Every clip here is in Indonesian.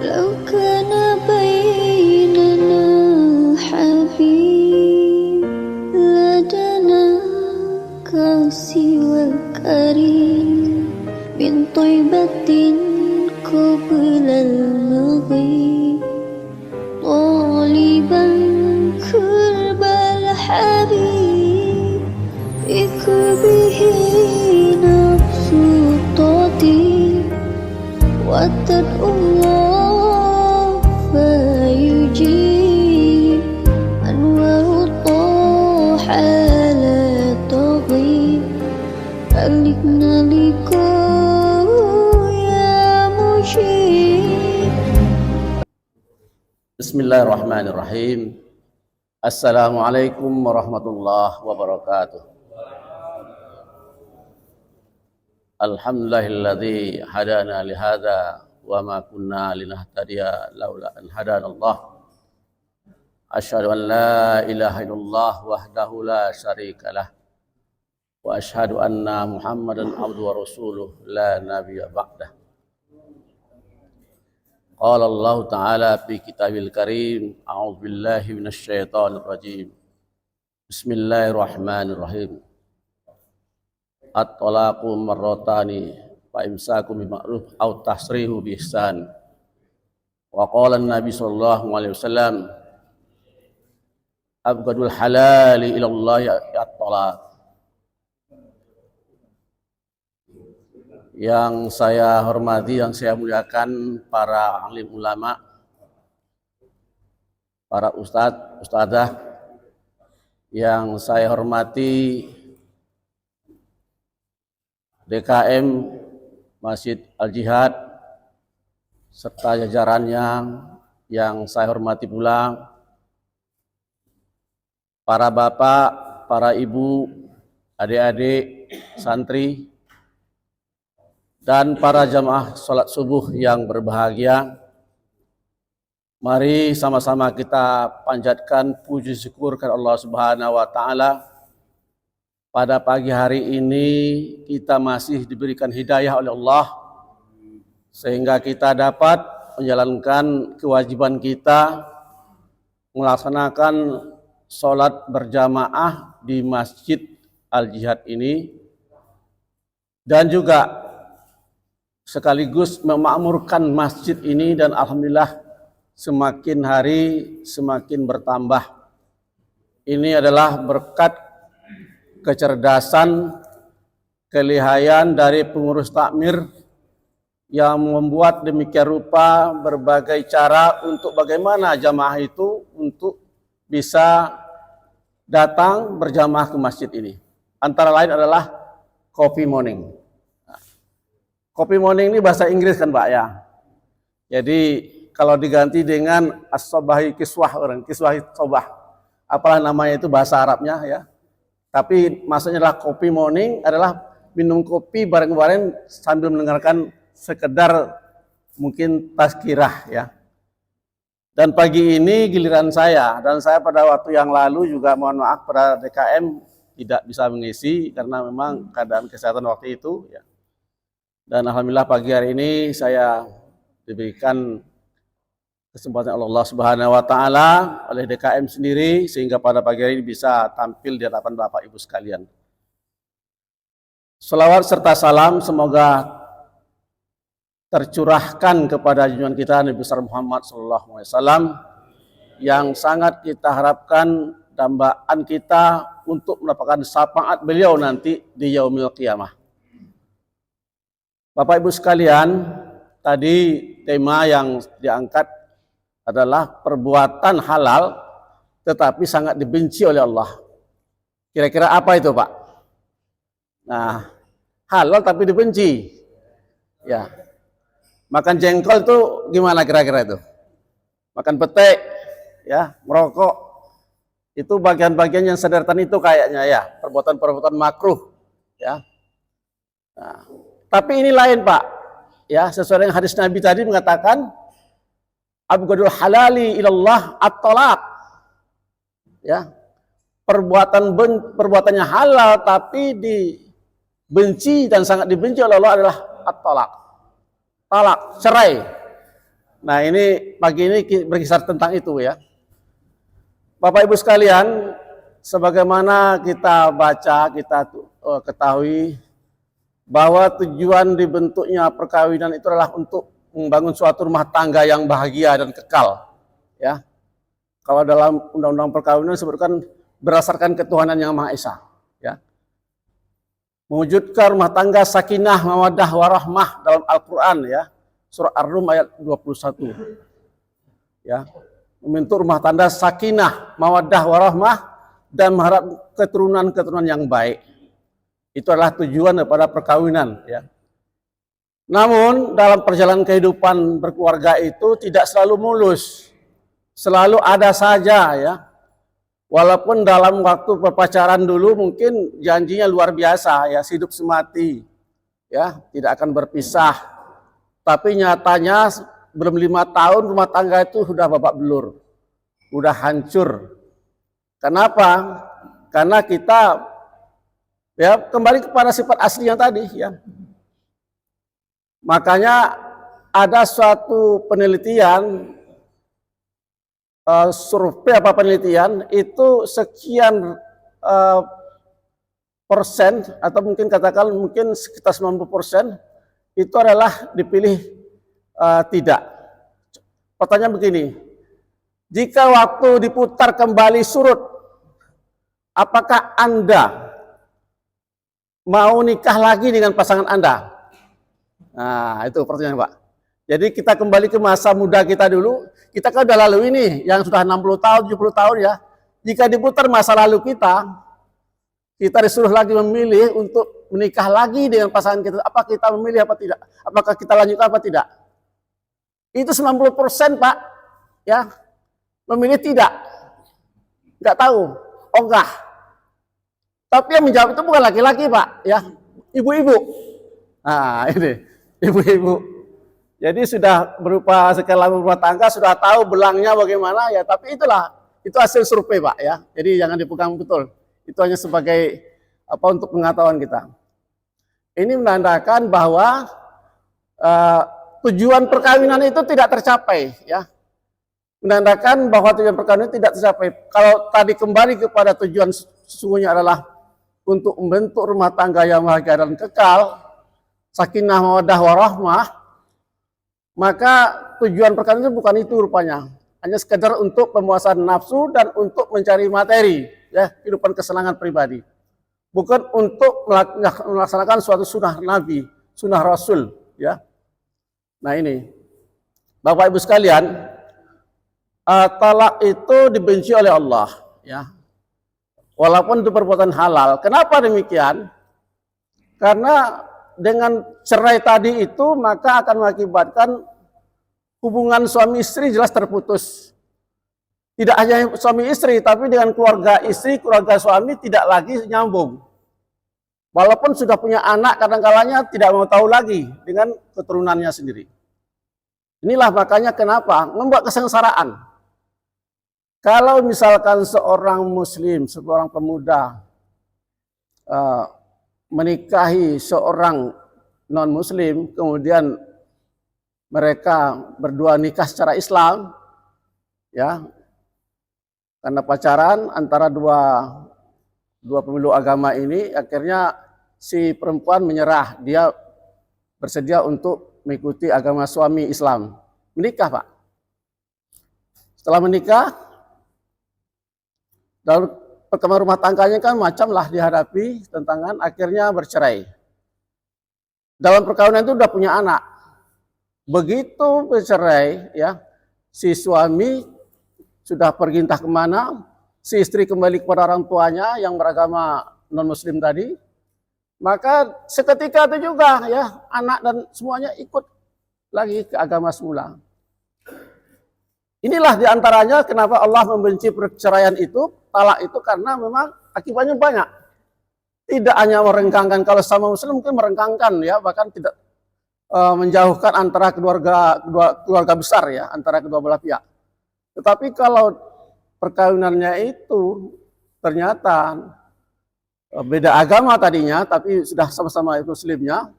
لو كان بيننا حبيب لدناك سوى كريم من طيبة قبل المغيب طالبا قرب الحبيب به نفس تطيب وتدعو الله فيجيب أنوار طه لا تغيب بلغنا لقاء يا مجيب. Bismillahirrahmanirrahim. Assalamualaikum warahmatullahi wabarakatuh. Alhamdulillahilladzi hadana lihada wa ma kunna linahtadiya laula an hadanallah. Asyhadu an la ilaha illallah wahdahu la syarikalah wa asyhadu anna Muhammadan abduhu wa rasuluh la nabiyya ba'dah. Qala Allah Ta'ala fi kitabil karim, a'udzu billahi minasy syaithanir rajim. Bismillahirrahmanirrahim. At-talaqu marratani fa imsakum bima'ruf aw tasrihu bi ihsan. Wa qala an-nabi sallallahu alaihi wasallam, abghadul halali ila Allah at-talaq. Yang saya hormati, yang saya muliakan para alim ulama, para ustadz, ustadzah, yang saya hormati DKM Masjid Al-Jihad serta jajarannya, yang saya hormati pula para bapak, para ibu, adik-adik, santri, dan para jamaah sholat subuh yang berbahagia. Mari sama-sama kita panjatkan puji syukur kepada Allah Subhanahu wa Ta'ala. Pada pagi hari ini kita masih diberikan hidayah oleh Allah sehingga kita dapat menjalankan kewajiban kita melaksanakan sholat berjamaah di Masjid Al-Jihad ini, dan juga sekaligus memakmurkan masjid ini, dan alhamdulillah semakin hari semakin bertambah. Ini adalah berkat kecerdasan, kelihayan dari pengurus takmir yang membuat demikian rupa berbagai cara untuk bagaimana jamaah itu untuk bisa datang berjamaah ke masjid ini. Antara lain adalah coffee morning. Coffee morning ini bahasa Inggris kan Pak ya. Jadi kalau diganti dengan as-sobahi kiswah, orang kiswah sobah, apalah namanya itu bahasa Arabnya ya. Tapi maksudnya adalah coffee morning adalah minum kopi bareng-bareng sambil mendengarkan sekedar mungkin tazkirah ya. Dan pagi ini giliran saya, dan saya pada waktu yang lalu juga mohon maaf pada DKM tidak bisa mengisi karena memang keadaan kesehatan waktu itu ya. Dan alhamdulillah pagi hari ini saya diberikan kesempatan Allah Subhanahu wa Ta'ala oleh DKM sendiri sehingga pada pagi hari ini bisa tampil di hadapan Bapak Ibu sekalian. Selawat serta salam semoga tercurahkan kepada junjungan kita Nabi besar Muhammad SAW yang sangat kita harapkan dambaan kita untuk mendapatkan syafaat beliau nanti di yaumil qiyamah. Bapak Ibu sekalian, tadi tema yang diangkat adalah perbuatan halal tetapi sangat dibenci oleh Allah. Kira-kira apa itu Pak? Nah, halal tapi dibenci. Ya. Makan jengkol itu gimana kira-kira itu? Makan petek, ya, merokok. Itu bagian-bagian yang sederhana itu kayaknya ya, perbuatan-perbuatan makruh, ya. Nah, tapi ini lain Pak. Ya, sesuai dengan hadis Nabi tadi mengatakan abghadul halali ilallah at-talaq. Ya. Perbuatannya halal tapi dibenci dan sangat dibenci oleh Allah adalah at-talaq. Talak, cerai. Nah ini pagi ini berkisar tentang itu ya. Bapak Ibu sekalian, sebagaimana kita baca, kita ketahui bahwa tujuan dibentuknya perkawinan itu adalah untuk membangun suatu rumah tangga yang bahagia dan kekal. Ya, kalau dalam undang-undang perkawinan disebutkan berdasarkan ketuhanan yang Maha Esa. Ya, mewujudkan rumah tangga sakinah, mawaddah, warahmah dalam Al-Quran ya, surah Ar-Rum ayat 21. Ya, membentuk rumah tangga sakinah, mawaddah, warahmah dan mengharap keturunan-keturunan yang baik. Itu adalah tujuan daripada perkawinan ya. Namun dalam perjalanan kehidupan berkeluarga itu tidak selalu mulus. Selalu ada saja ya. Walaupun dalam waktu berpacaran dulu mungkin janjinya luar biasa ya, hidup semati ya, tidak akan berpisah. Tapi nyatanya belum 5 tahun rumah tangga itu sudah babak belur, sudah hancur. Kenapa? Karena kita ya kembali kepada sifat aslinya tadi ya. Makanya ada suatu penelitian, survei apa penelitian itu sekian persen atau mungkin katakan mungkin sekitar 90% itu adalah dipilih tidak. Pertanyaan begini, jika waktu diputar kembali surut, apakah Anda mau nikah lagi dengan pasangan Anda? Nah, itu pertanyaan Pak. Jadi kita kembali ke masa muda kita dulu, kita kan udah lalu ini, yang sudah 60 tahun, 70 tahun ya. Jika diputar masa lalu kita disuruh lagi memilih untuk menikah lagi dengan pasangan kita, apa kita memilih apa tidak? Apakah kita lanjutkan apa tidak? Itu 90% Pak, ya, memilih tidak. Nggak tahu, ogah. Tapi yang menjawab itu bukan laki-laki Pak, ya, ibu-ibu. Nah ini, ibu-ibu. Jadi sudah berupa skala rumah tangga, sudah tahu belangnya bagaimana ya. Tapi itulah, itu hasil survei Pak ya. Jadi jangan dipegang betul. Itu hanya sebagai apa untuk pengetahuan kita. Ini menandakan bahwa tujuan perkawinan itu tidak tercapai ya. Menandakan bahwa tujuan perkawinan tidak tercapai. Kalau tadi kembali kepada tujuan sesungguhnya adalah untuk membentuk rumah tangga yang bahagia dan kekal, sakinah mawaddah warahmah, maka tujuan perkawinan itu bukan itu rupanya. Hanya sekedar untuk pemuasan nafsu dan untuk mencari materi, ya, kehidupan kesenangan pribadi. Bukan untuk melaksanakan suatu sunnah Nabi, sunnah Rasul, ya. Nah ini, Bapak Ibu sekalian, talak itu dibenci oleh Allah, ya. Walaupun itu perbuatan halal. Kenapa demikian? Karena dengan cerai tadi itu maka akan mengakibatkan hubungan suami istri jelas terputus. Tidak hanya suami istri, tapi dengan keluarga istri, keluarga suami tidak lagi nyambung. Walaupun sudah punya anak, kadang-kalanya tidak mau tahu lagi dengan keturunannya sendiri. Inilah makanya kenapa membuat kesengsaraan. Kalau misalkan seorang muslim, seorang pemuda menikahi seorang non-muslim, kemudian mereka berdua nikah secara Islam, ya, karena pacaran antara dua pemilu agama ini, akhirnya si perempuan menyerah, dia bersedia untuk mengikuti agama suami Islam, menikah Pak. Setelah menikah, dalam perkembangan rumah tangganya kan macam lah dihadapi tantangan, akhirnya bercerai. Dalam perkawinan itu udah punya anak. Begitu bercerai, ya, si suami sudah pergi entah kemana, si istri kembali kepada orang tuanya yang beragama non-muslim tadi, maka seketika itu juga ya anak dan semuanya ikut lagi ke agama semula. Inilah diantaranya kenapa Allah membenci perceraian itu, talak itu, karena memang akibatnya banyak. Tidak hanya merengkangkan, kalau sama muslim mungkin merengkangkan ya, bahkan tidak menjauhkan antara keluarga besar ya, antara kedua belah pihak. Tetapi kalau perkawinannya itu ternyata beda agama tadinya, tapi sudah sama-sama muslimnya,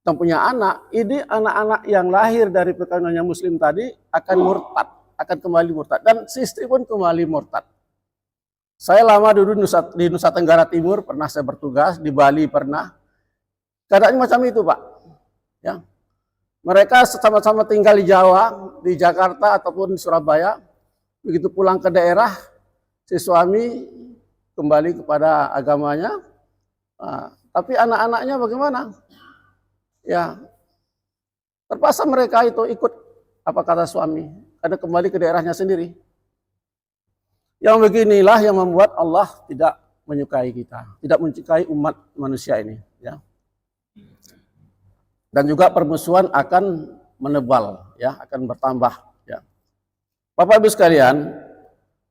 yang punya anak, ini anak-anak yang lahir dari perkawinannya muslim tadi akan murtad, akan kembali murtad, dan si istri pun kembali murtad. Saya lama dulu di Nusa Tenggara Timur, pernah saya bertugas, di Bali pernah. Keadaannya macam itu, Pak. Ya. Mereka sama-sama tinggal di Jawa, di Jakarta ataupun di Surabaya. Begitu pulang ke daerah, si suami kembali kepada agamanya. Nah, tapi anak-anaknya bagaimana? Ya, terpaksa mereka itu ikut apa kata suami, ada kembali ke daerahnya sendiri. Yang beginilah yang membuat Allah tidak menyukai kita, tidak menyukai umat manusia ini. Ya. Dan juga permusuhan akan menebal, ya, akan bertambah. Ya. Bapak Ibu sekalian,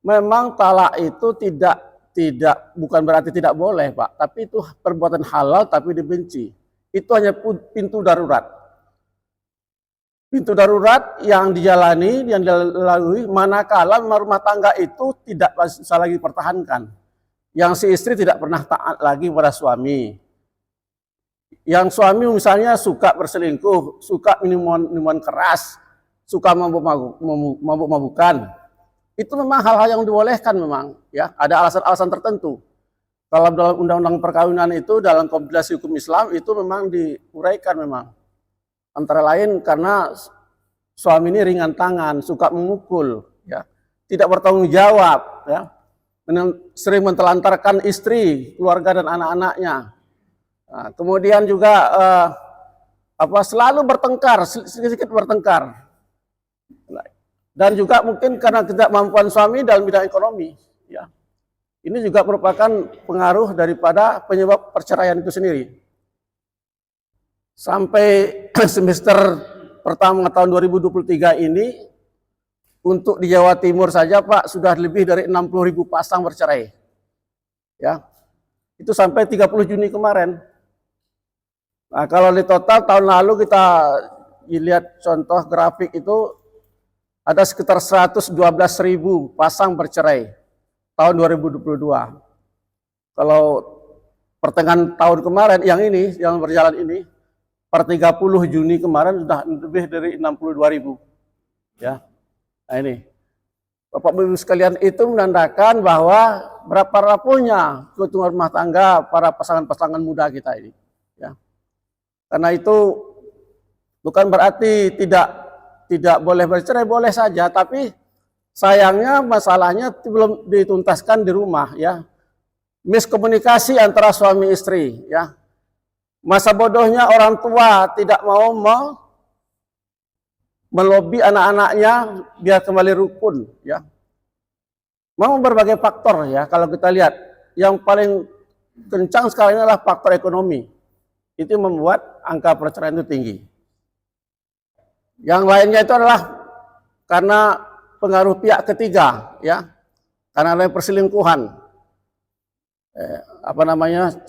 memang talak itu tidak bukan berarti tidak boleh, Pak, tapi itu perbuatan halal tapi dibenci. Itu hanya pintu darurat. Pintu darurat yang dijalani, yang dilalui, manakala rumah tangga itu tidak bisa lagi dipertahankan. Yang si istri tidak pernah taat lagi pada suami. Yang suami misalnya suka berselingkuh, suka minuman keras, suka mabuk-mabukan. Itu memang hal-hal yang dibolehkan memang. Ya, ada alasan-alasan tertentu. Kalau dalam undang-undang perkawinan itu, dalam kompilasi hukum Islam, itu memang diuraikan memang. Antara lain karena suami ini ringan tangan, suka memukul, ya, tidak bertanggung jawab, ya, sering mentelantarkan istri, keluarga dan anak-anaknya. Nah, kemudian juga selalu bertengkar, sedikit bertengkar. Dan juga mungkin karena ketidakmampuan suami dalam bidang ekonomi, ya. Ini juga merupakan pengaruh daripada penyebab perceraian itu sendiri. Sampai semester pertama tahun 2023 ini, untuk di Jawa Timur saja, Pak, sudah lebih dari 60.000 pasang bercerai. Ya, itu sampai 30 Juni kemarin. Nah, kalau di total tahun lalu kita lihat contoh grafik itu, ada sekitar 112.000 pasang bercerai. Tahun 2022. Kalau pertengahan tahun kemarin yang berjalan ini, per 30 Juni kemarin sudah lebih dari 62.000. Ya. Nah ini. Bapak Ibu sekalian, itu menandakan bahwa berapa rapuhnya keutuhan rumah tangga para pasangan-pasangan muda kita ini. Ya. Karena itu bukan berarti tidak boleh bercerai, boleh saja, tapi sayangnya masalahnya belum dituntaskan di rumah, ya. Miskomunikasi antara suami istri, ya. Masa bodohnya orang tua tidak mau melobi anak-anaknya biar kembali rukun, ya. Memang berbagai faktor, ya. Kalau kita lihat, yang paling kencang sekarang ini adalah faktor ekonomi. Itu membuat angka perceraian itu tinggi. Yang lainnya itu adalah karena pengaruh pihak ketiga, ya, karena ada perselingkuhan,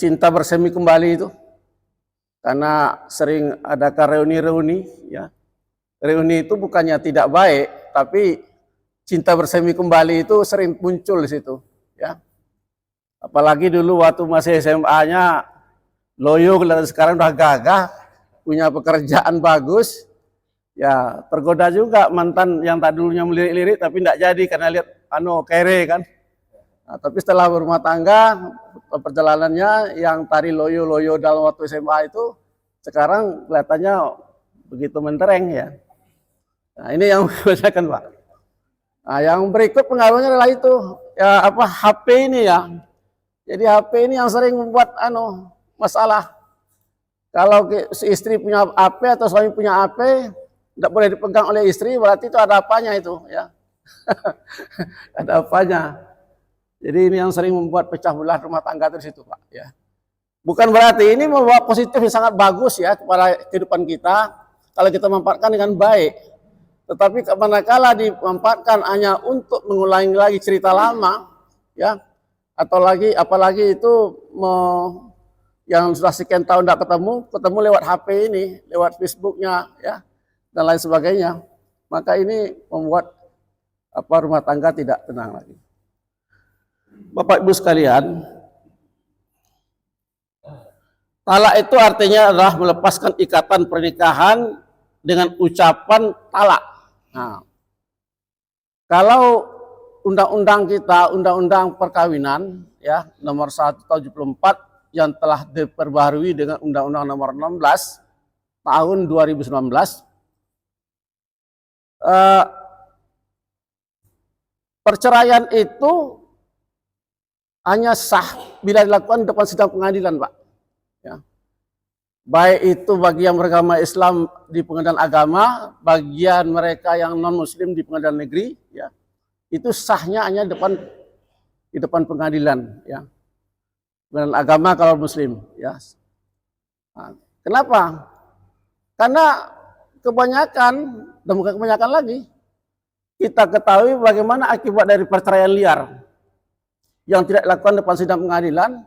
cinta bersemi kembali itu, karena sering ada reuni-reuni, ya, reuni itu bukannya tidak baik, tapi cinta bersemi kembali itu sering muncul di situ, ya, apalagi dulu waktu masih SMA-nya loyo, dan sekarang udah gagah, punya pekerjaan bagus. Ya, tergoda juga mantan yang tak dulunya melirik-lirik tapi tidak jadi karena lihat kere kan. Nah, tapi setelah berumah tangga, perjalanannya yang tadi loyo-loyo dalam waktu SMA itu sekarang kelihatannya begitu mentereng, ya. Nah, ini yang membedakan, Pak. Nah, yang berikut pengaruhnya adalah itu, ya, HP ini, ya. Jadi HP ini yang sering membuat masalah. Kalau si istri punya HP atau suami punya HP, tidak boleh dipegang oleh istri, berarti itu ada apanya itu, ya. Ada apanya. Jadi ini yang sering membuat pecah belah rumah tangga itu situ, Pak, ya. Bukan berarti ini membawa positif yang sangat bagus, ya, kepada kehidupan kita kalau kita memanfaatkan dengan baik. Tetapi manakala dimanfaatkan hanya untuk mengulangi lagi cerita lama, ya, atau apalagi itu yang sudah sekian tahun tidak ketemu lewat HP ini, lewat Facebooknya, ya, dan lain sebagainya, maka ini membuat rumah tangga tidak tenang lagi. Bapak Ibu sekalian, Talak itu artinya adalah melepaskan ikatan pernikahan dengan ucapan talak. Nah, kalau undang-undang kita, undang-undang perkawinan ya nomor 174 yang telah diperbaharui dengan undang-undang nomor 16 tahun 2019, perceraian itu hanya sah bila dilakukan depan sidang pengadilan, Pak. Ya. Baik itu bagi yang beragama Islam di pengadilan agama, bagian mereka yang non Muslim di pengadilan negeri, ya itu sahnya hanya di depan pengadilan, ya. Pengadilan agama kalau Muslim, ya. Nah, kenapa? Karena kebanyakan dan bukan kebanyakan lagi, kita ketahui bagaimana akibat dari perceraian liar yang tidak dilakukan depan sidang pengadilan,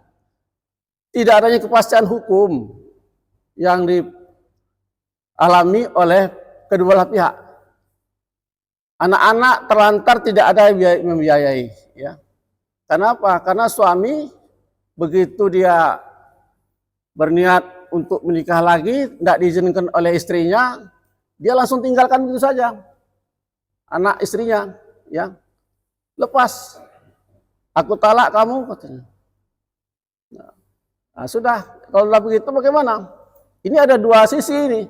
tidak adanya kepastian hukum yang dialami oleh kedua belah pihak. Anak-anak terlantar tidak ada yang membiayai. Ya. Kenapa? Karena suami begitu dia berniat untuk menikah lagi, tidak diizinkan oleh istrinya, dia langsung tinggalkan begitu saja anak istrinya. Ya. Lepas. Aku talak kamu, katanya. Nah, sudah, kalau begitu bagaimana? Ini ada dua sisi ini.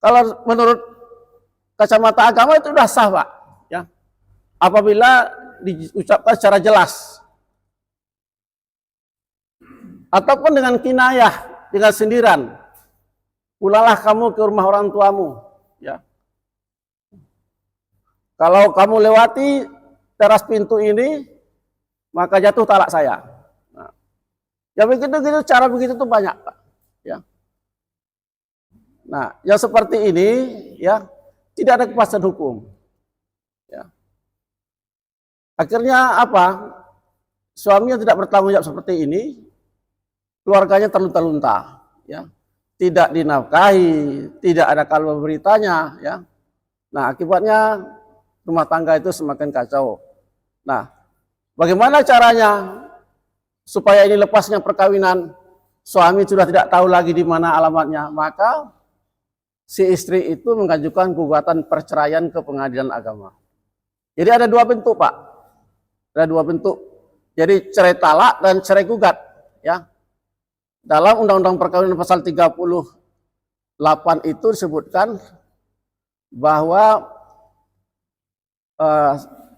Kalau menurut kacamata agama itu sudah sah, Pak. Ya. Apabila diucapkan secara jelas. Ataupun dengan kinayah, dengan sindiran. Pulanglah kamu ke rumah orang tuamu. Ya. Kalau kamu lewati teras pintu ini, maka jatuh talak saya. Nah, ya begitu-gitu, cara begitu tuh banyak, Pak. Ya. Nah, yang seperti ini, ya tidak ada kepastian hukum. Ya. Akhirnya apa? Suami yang tidak bertanggung jawab seperti ini, keluarganya terlunta-lunta, ya, tidak dinafkahi, tidak ada kabar beritanya, ya. Nah, akibatnya rumah tangga itu semakin kacau. Nah, bagaimana caranya supaya ini lepasnya perkawinan? Suami sudah tidak tahu lagi di mana alamatnya, maka si istri itu mengajukan gugatan perceraian ke pengadilan agama. Jadi ada dua bentuk, Pak. Ada dua bentuk. Jadi cerai talak dan cerai gugat, ya. Dalam Undang-Undang Perkawinan pasal 38 itu disebutkan bahwa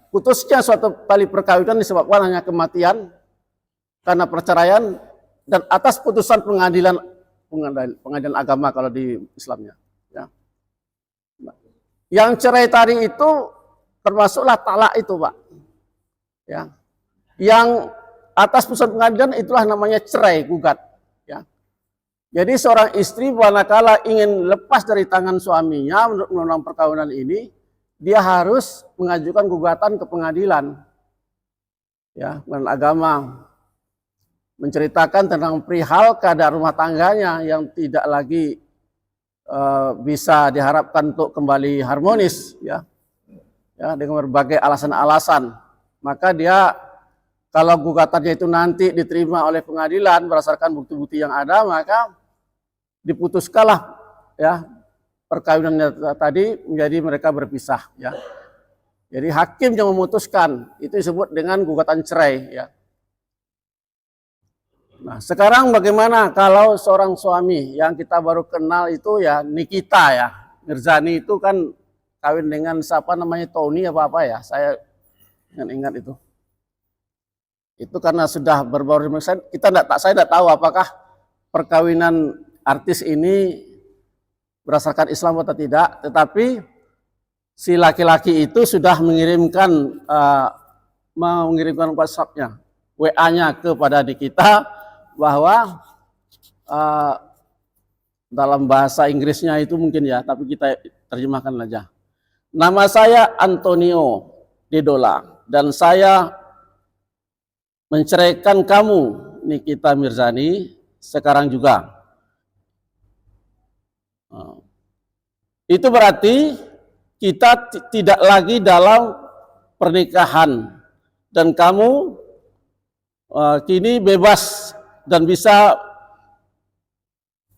putusnya suatu tali perkawinan disebabkan hanya kematian karena perceraian dan atas putusan pengadilan agama kalau di Islamnya. Ya. Yang cerai tadi itu termasuklah talak itu, Pak. Ya. Yang atas putusan pengadilan itulah namanya cerai gugat. Ya. Jadi seorang istri manakala ingin lepas dari tangan suaminya menurut undang-undang perkawinan ini, dia harus mengajukan gugatan ke pengadilan, ya, pengadilan agama, menceritakan tentang perihal keadaan rumah tangganya yang tidak lagi bisa diharapkan untuk kembali harmonis, ya, ya, dengan berbagai alasan-alasan. Maka dia, kalau gugatannya itu nanti diterima oleh pengadilan berdasarkan bukti-bukti yang ada, maka diputuskanlah, ya, perkawinannya tadi menjadi mereka berpisah, ya. Jadi hakim yang memutuskan, itu disebut dengan gugatan cerai, ya. Nah, sekarang bagaimana kalau seorang suami yang kita baru kenal itu, ya, Nikita, ya, Mirzani itu kan kawin dengan siapa namanya, Tony apa ya, saya ingat itu. Itu karena sudah berbaur, saya tidak tahu apakah perkawinan artis ini berdasarkan Islam atau tidak, tetapi si laki-laki itu sudah mengirimkan WhatsApp-nya, WA-nya kepada Nikita bahwa dalam bahasa Inggrisnya itu mungkin, ya, tapi kita terjemahkan aja. Nama saya Antonio Dedola dan saya menceraikan kamu, Nikita Mirzani, sekarang juga. Itu berarti kita tidak lagi dalam pernikahan dan kamu kini bebas dan bisa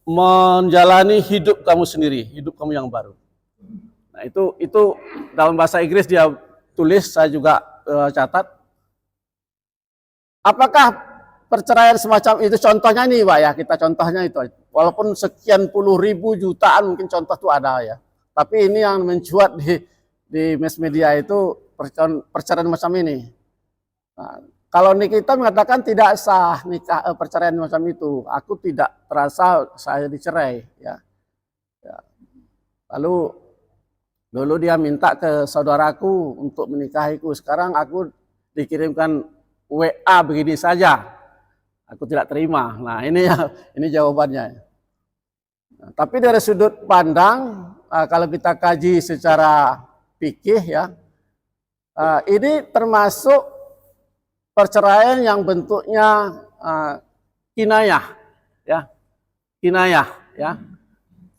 menjalani hidup kamu sendiri, hidup kamu yang baru. Nah, itu dalam bahasa Inggris dia tulis, saya juga catat. Apakah perceraian semacam itu, contohnya nih Pak ya, kita contohnya itu, walaupun sekian puluh ribu jutaan mungkin contoh itu ada ya, tapi ini yang mencuat di mass media itu perceraian macam ini. Nah, kalau kita mengatakan tidak sah nikah perceraian macam itu, aku tidak terasa saya dicerai ya. Lalu dulu dia minta ke saudaraku untuk menikahiku, sekarang aku dikirimkan WA begini saja, aku tidak terima. Nah ini jawabannya. Nah, tapi dari sudut pandang kalau kita kaji secara fikih ya, ini termasuk perceraian yang bentuknya kinayah, ya, kinayah, ya.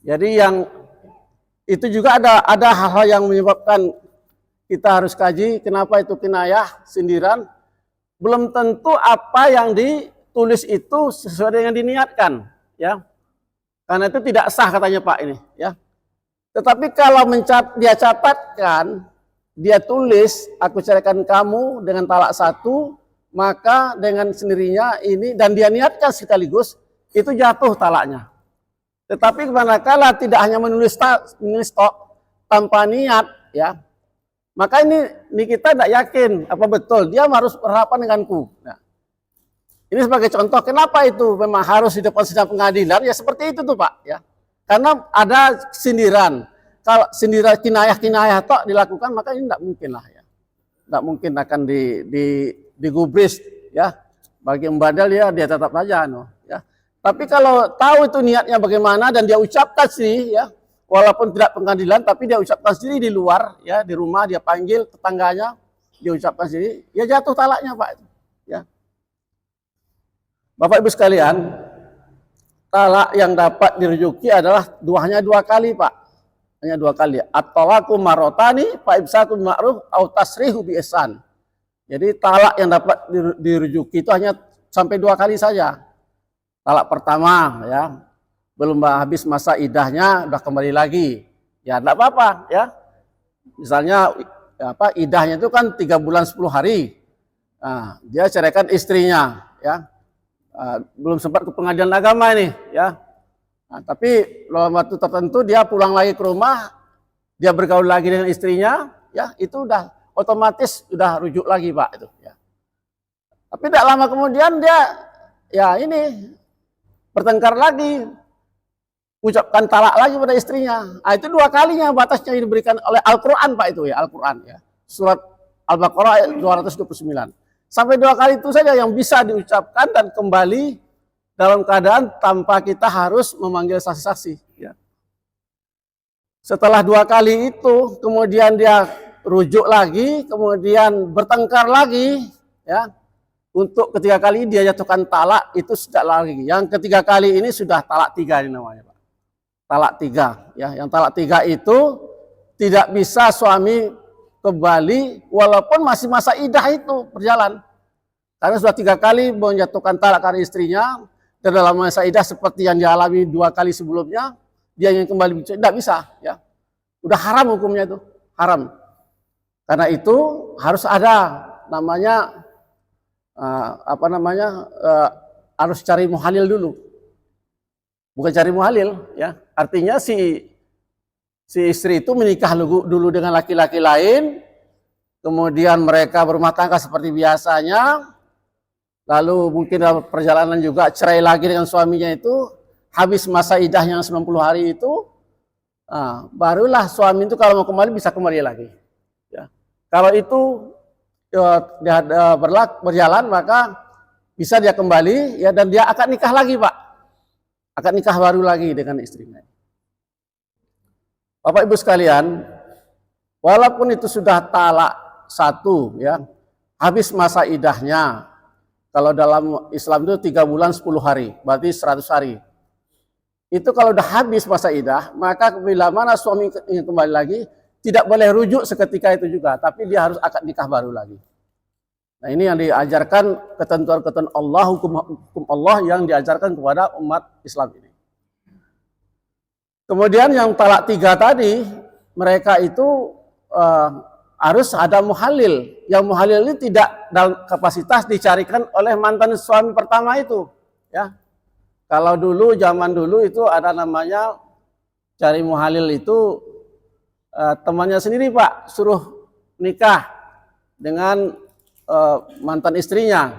Jadi yang itu juga ada hal-hal yang menyebabkan kita harus kaji kenapa itu kinayah, sindiran. Belum tentu apa yang ditulis itu sesuai dengan diniatkan, ya. Karena itu tidak sah katanya Pak ini, ya. Tetapi kalau dia catatkan, dia tulis, aku ceraikan kamu dengan talak 1, maka dengan sendirinya ini, dan dia niatkan sekaligus, itu jatuh talaknya. Tetapi manakala tidak hanya menulis tok tanpa niat, ya, maka ini kita tidak yakin apa betul dia harus berhadapan denganku. Nah, ini sebagai contoh kenapa itu memang harus di depan sidang pengadilan, ya seperti itu tuh Pak, ya. Karena ada sindiran. Kalau sindiran kinayah tok dilakukan, maka ini tidak mungkin lah ya. Tidak mungkin akan digubris ya. Bagi membadal ya dia tetap aja ya. Tapi kalau tahu itu niatnya bagaimana dan dia ucapkan sih ya, walaupun tidak pengadilan tapi dia ucapkan sendiri di luar ya, di rumah dia panggil tetangganya, dia ucapkan sendiri, ya jatuh talaknya Pak ya. Bapak Ibu sekalian, talak yang dapat dirujuki adalah hanya 2 kali Pak. Hanya 2 kali. At-talaqu marotani fa imsakun ma'ruf au tasrihu bi ihsan. Jadi talak yang dapat dirujuki itu hanya sampai 2 kali saja. Talak pertama ya, belum habis masa idahnya udah kembali lagi. Ya enggak apa-apa ya. Misalnya idahnya itu kan 3 bulan 10 hari. Nah, dia ceraikan istrinya ya. Belum sempat ke pengadilan agama ini ya. Nah, tapi dalam waktu tertentu dia pulang lagi ke rumah, dia bergaul lagi dengan istrinya, ya itu udah otomatis udah rujuk lagi Pak itu. Ya. Tapi tidak lama kemudian dia, ya ini bertengkar lagi, ucapkan talak lagi pada istrinya. Nah, itu 2 kalinya batasnya diberikan oleh Al-Quran Pak itu ya, Al-Quran ya, surat Al-Baqarah ayat 229. Sampai 2 kali itu saja yang bisa diucapkan dan kembali dalam keadaan tanpa kita harus memanggil saksi-saksi. Ya. Setelah 2 kali itu, kemudian dia rujuk lagi, kemudian bertengkar lagi, ya. Untuk ketiga kali dia jatuhkan talak itu sudah lagi. Yang ketiga kali ini sudah talak 3 ini namanya Pak. Talak 3, ya. Yang talak 3 itu tidak bisa suami kembali walaupun masih masa idah itu berjalan. Karena sudah 3 kali menjatuhkan talak karena istrinya. Dan dalam masa idah seperti yang dialami 2 kali sebelumnya, dia ingin kembali tidak bisa, ya. Udah haram hukumnya itu, haram. Karena itu harus ada namanya harus cari muhalil dulu. Bukan cari muhalil, ya. Artinya si istri itu menikah dulu dengan laki-laki lain, kemudian mereka berumah tangga seperti biasanya. Lalu mungkin dalam perjalanan juga cerai lagi dengan suaminya itu, habis masa idahnya 90 hari itu, barulah suami itu kalau mau kembali bisa kembali lagi. Ya. Kalau itu berjalan maka bisa dia kembali ya, dan dia akan nikah lagi Pak, akan nikah baru lagi dengan istrinya. Bapak Ibu sekalian, walaupun itu sudah talak 1 ya, habis masa idahnya. Kalau dalam Islam itu 3 bulan 10 hari, berarti 100 hari. Itu kalau udah habis masa idah, maka bila mana suami ingin kembali lagi, tidak boleh rujuk seketika itu juga, tapi dia harus akad nikah baru lagi. Nah ini yang diajarkan ketentuan-ketentuan Allah, hukum Allah yang diajarkan kepada umat Islam ini. Kemudian yang talak 3 tadi, mereka itu harus ada muhalil. Yang muhalil ini tidak dalam kapasitas dicarikan oleh mantan suami pertama itu. Ya, kalau dulu zaman dulu itu ada namanya cari muhalil itu temannya sendiri Pak, suruh nikah dengan mantan istrinya.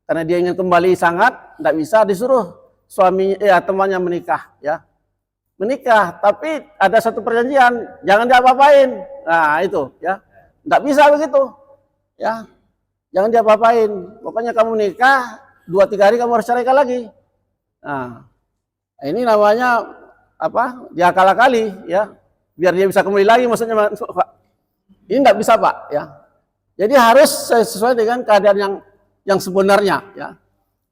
Karena dia ingin kembali sangat, tidak bisa disuruh temannya menikah. Ya, menikah, tapi ada satu perjanjian, jangan diapa-apain. Nah itu, ya, nggak bisa begitu, ya, jangan diapa-apain. Pokoknya kamu nikah 2-3 hari kamu harus ceraikan lagi. Nah, ini namanya apa? Diakal-akali, ya, biar dia bisa kembali lagi. Maksudnya, Pak, ini nggak bisa Pak, ya. Jadi harus sesuai dengan keadaan yang sebenarnya, ya.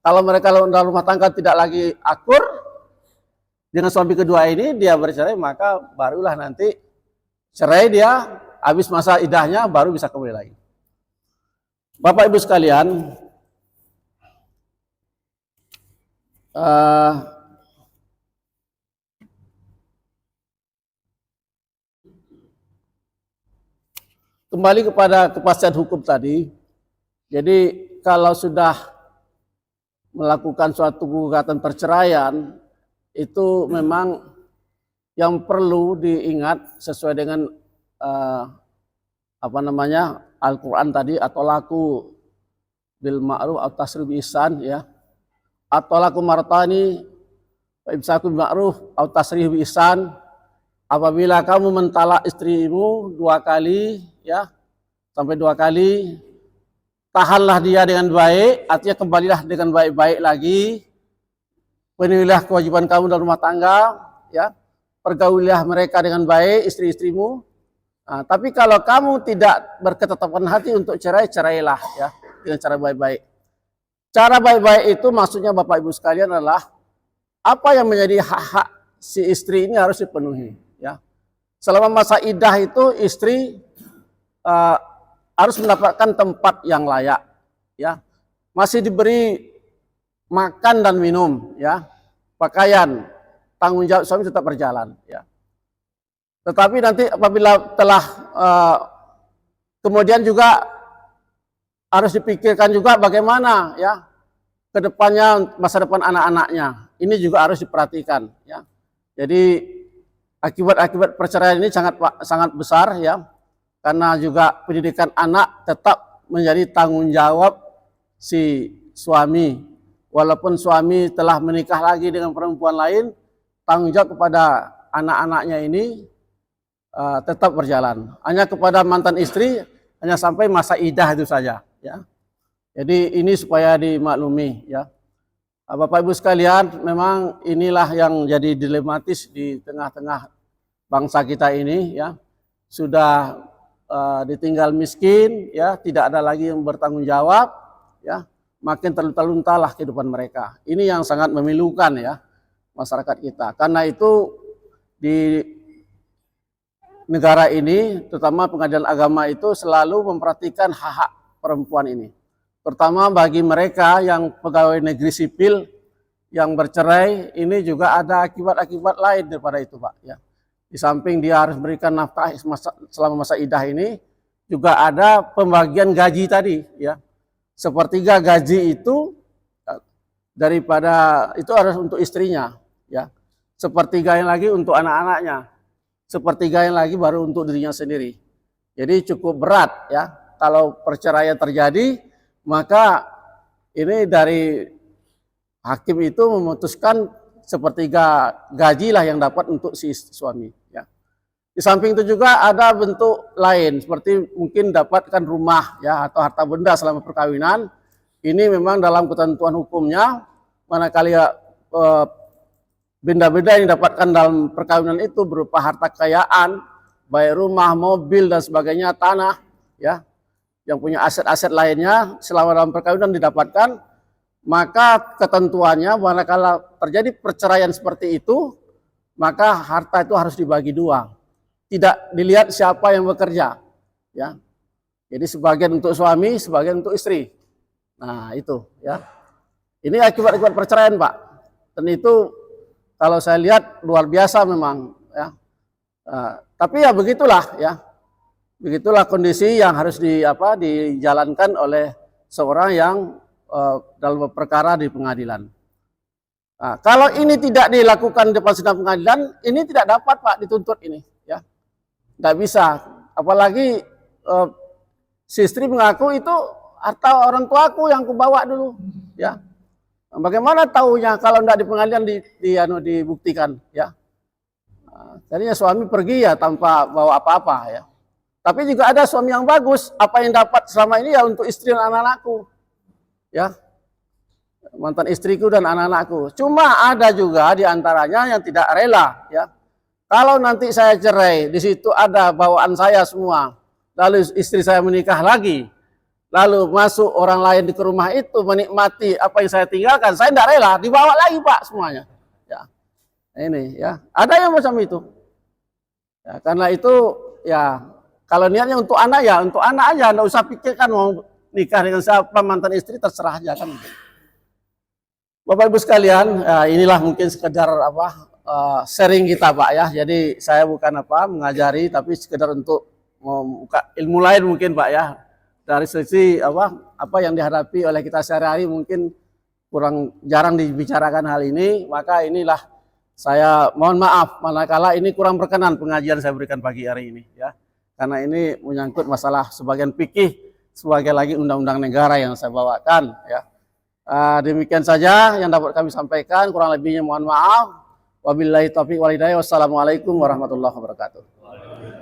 Kalau mereka dalam rumah tangga tidak lagi akur dengan suami kedua ini, dia bercerai, maka barulah nanti cerai dia, habis masa idahnya baru bisa kembali lagi. Bapak Ibu sekalian, kembali kepada kepastian hukum tadi. Jadi kalau sudah melakukan suatu gugatan perceraian, itu memang yang perlu diingat sesuai dengan Al-Quran tadi, atau laku bil ma'ruf atau tasrih bi ihsan, ya, atau laku martani fa imsaku bil ma'ruf atau tasrih bi ihsan. Apabila kamu mentalak istrimu 2 kali, ya, sampai 2 kali, tahanlah dia dengan baik, artinya kembalilah dengan baik-baik lagi. Penuhilah kewajiban kamu dalam rumah tangga, ya, pergaulilah mereka dengan baik, istri-istrimu. Nah, tapi kalau kamu tidak berketetapan hati untuk cerai, cerailah, ya, dengan cara baik-baik. Cara baik-baik itu maksudnya Bapak Ibu sekalian adalah apa yang menjadi hak-hak si istri ini harus dipenuhi, ya. Selama masa iddah itu istri harus mendapatkan tempat yang layak, ya, masih diberi makan dan minum, ya, pakaian, tanggung jawab suami tetap berjalan, ya. Tetapi nanti apabila telah kemudian juga harus dipikirkan juga bagaimana, ya, kedepannya, masa depan anak-anaknya. Ini juga harus diperhatikan, ya. Jadi akibat-akibat perceraian ini sangat besar, ya, karena juga pendidikan anak tetap menjadi tanggung jawab si suami. Walaupun suami telah menikah lagi dengan perempuan lain, tanggung jawab kepada anak-anaknya ini tetap berjalan. Hanya kepada mantan istri hanya sampai masa iddah itu saja, ya. Jadi ini supaya dimaklumi, ya. Bapak Ibu sekalian, memang inilah yang jadi dilematis di tengah-tengah bangsa kita ini, ya. Sudah ditinggal miskin, ya, tidak ada lagi yang bertanggung jawab, ya. Makin terlunta-luntalah kehidupan mereka. Ini yang sangat memilukan, ya, masyarakat kita. Karena itu di negara ini, terutama pengadilan agama itu selalu memperhatikan hak-hak perempuan ini. Terutama bagi mereka yang pegawai negeri sipil yang bercerai, ini juga ada akibat-akibat lain daripada itu, Pak, ya. Di samping dia harus berikan nafkah selama masa iddah ini, juga ada pembagian gaji tadi, ya. 1/3 gaji itu daripada itu harus untuk istrinya, ya. 1/3 yang lagi untuk anak-anaknya, 1/3 yang lagi baru untuk dirinya sendiri. Jadi cukup berat, ya, kalau perceraian terjadi, maka ini dari hakim itu memutuskan 1/3 gaji lah yang dapat untuk si suami, ya. Di samping itu juga ada bentuk lain, seperti mungkin dapatkan rumah, ya, atau harta benda selama perkawinan. Ini memang dalam ketentuan hukumnya, manakala benda-benda yang didapatkan dalam perkawinan itu berupa harta kekayaan, baik rumah, mobil, dan sebagainya, tanah, ya, yang punya aset-aset lainnya selama dalam perkawinan didapatkan, maka ketentuannya manakala terjadi perceraian seperti itu, maka harta itu harus dibagi 2. Tidak dilihat siapa yang bekerja, ya. Jadi sebagian untuk suami, sebagian untuk istri. Nah, itu, ya. Ini akibat perceraian, Pak. Dan itu kalau saya lihat luar biasa memang ya. Tapi ya begitulah ya. Begitulah kondisi yang harus dijalankan oleh seorang yang dalam perkara di pengadilan. Nah, kalau ini tidak dilakukan di depan sidang pengadilan, ini tidak dapat Pak dituntut ini, ya, tidak bisa. Apalagi si istri mengaku itu harta orang tuaku yang kubawa dulu, ya. Bagaimana tahunya kalau tidak di pengadilan dibuktikan, ya. Jadinya suami pergi ya tanpa bawa apa-apa, ya. Tapi juga ada suami yang bagus, apa yang dapat selama ini ya untuk istri dan anak-anakku, ya. Mantan istriku dan anak-anakku. Cuma ada juga diantaranya yang tidak rela, ya. Kalau nanti saya cerai, di situ ada bawaan saya semua, lalu istri saya menikah lagi, lalu masuk orang lain di rumah itu menikmati apa yang saya tinggalkan, saya tidak rela, dibawa lagi Pak semuanya. Ya, ini ya, ada yang macam itu. Ya, karena itu ya, kalau niatnya untuk anak ya untuk anak aja, tidak usah pikirkan mau nikah dengan siapa, mantan istri terserah aja kan. Bapak Ibu sekalian, inilah mungkin sekedar sharing kita Pak ya. Jadi saya bukan mengajari, tapi sekedar untuk membuka ilmu lain mungkin Pak ya. Dari sisi apa yang dihadapi oleh kita sehari-hari mungkin kurang jarang dibicarakan hal ini, maka inilah saya mohon maaf manakala ini kurang berkenan pengajian saya berikan pagi hari ini ya. Karena ini menyangkut masalah sebagian fikih, sebagai lagi undang-undang negara yang saya bawakan ya. Demikian saja yang dapat kami sampaikan, kurang lebihnya mohon maaf. Wabillahi taufiq wal hidayah. Wassalamualaikum warahmatullahi wabarakatuh.